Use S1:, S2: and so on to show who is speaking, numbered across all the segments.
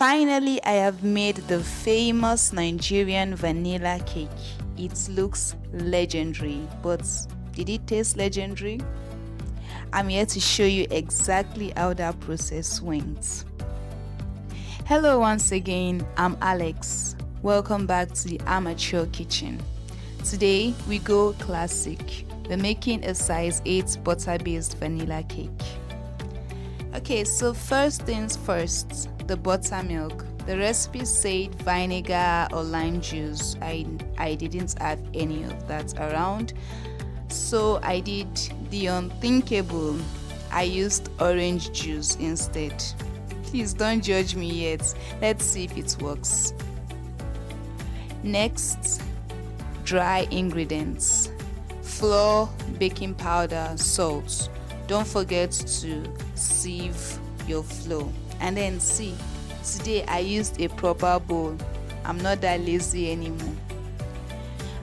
S1: Finally, I have made the famous Nigerian vanilla cake. It looks legendary, but did it taste legendary? I'm here to show you exactly how that process went. Hello once again, I'm Alex. Welcome back to the Amateur Kitchen. Today we go classic. We're making a size 8 butter-based vanilla cake. Okay, so first things first, the buttermilk. The recipe said vinegar or lime juice. I didn't have any of that around, so I did the unthinkable. I used orange juice instead. Please don't judge me yet. Let's see if it works. Next, dry ingredients: flour, baking powder, salt. Don't forget to sieve your flour. And then see, today I used a proper bowl. I'm not that lazy anymore.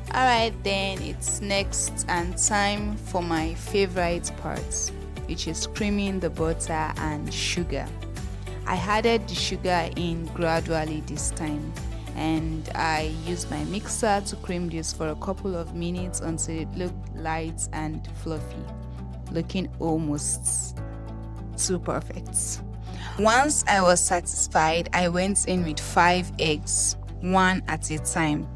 S1: Alright, then it's next and time for my favorite part, which is creaming the butter and sugar. I added the sugar in gradually this time, and I used my mixer to cream this for a couple of minutes until it looked light and fluffy, looking almost too perfect. Once I was satisfied, I went in with 5 eggs, one at a time.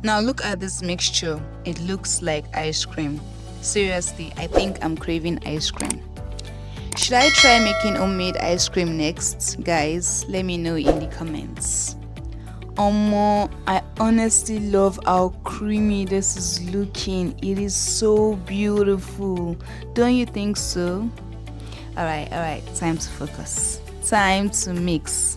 S1: Now look at this mixture. It looks like ice cream. Seriously, I think I'm craving ice cream. Should I try making homemade ice cream next? Guys, let me know in the comments. I honestly love how creamy this is looking. It is so beautiful. Don't you think so? Alright, time to focus. Time to mix.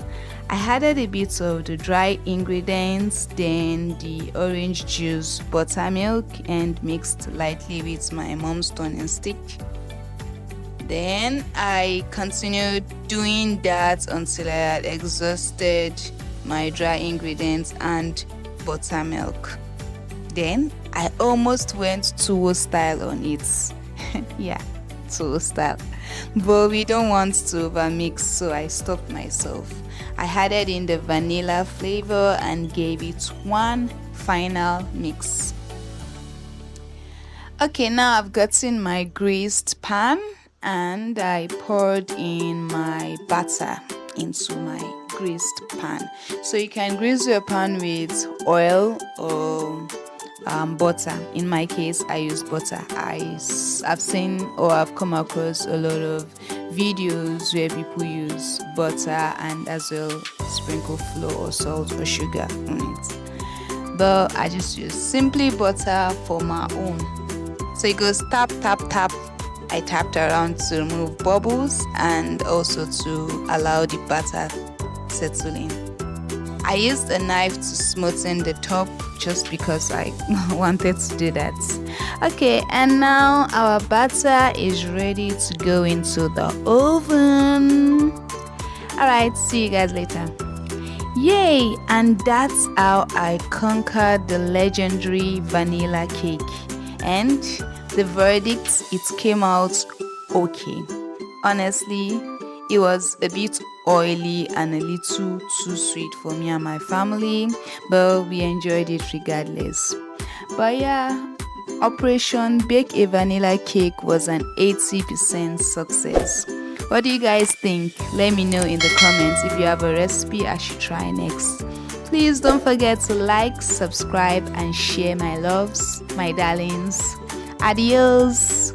S1: I added a bit of the dry ingredients, then the orange juice, buttermilk, and mixed lightly with my mom's turning stick. Then I continued doing that until I had exhausted my dry ingredients and buttermilk. Then I almost went Tuwo style on it. Yeah, Tuwo style. But we don't want to overmix, so I stopped myself. I added in the vanilla flavor and gave it one final mix. Okay, now I've gotten my greased pan and I poured in my batter into my greased pan. So you can grease your pan with oil or butter. In my case, I use butter. I've seen or I've come across a lot of videos where people use butter and as well sprinkle flour or salt or sugar on it. But I just use simply butter for my own. So it goes tap, tap, tap. I tapped around to remove bubbles and also to allow the batter settle in. I used a knife to smoothen the top just because I wanted to do that. Okay, and now our batter is ready to go into the oven. Alright, see you guys later. Yay! And that's how I conquered the legendary vanilla cake. And the verdict, it came out okay. Honestly, it was a bit oily and a little too sweet for me and my family, but we enjoyed it regardless. But yeah, Operation Bake a Vanilla Cake was an 80% success. What do you guys think? Let me know in the comments if you have a recipe I should try next. Please don't forget to like, subscribe, and share my loves, my darlings. Adios!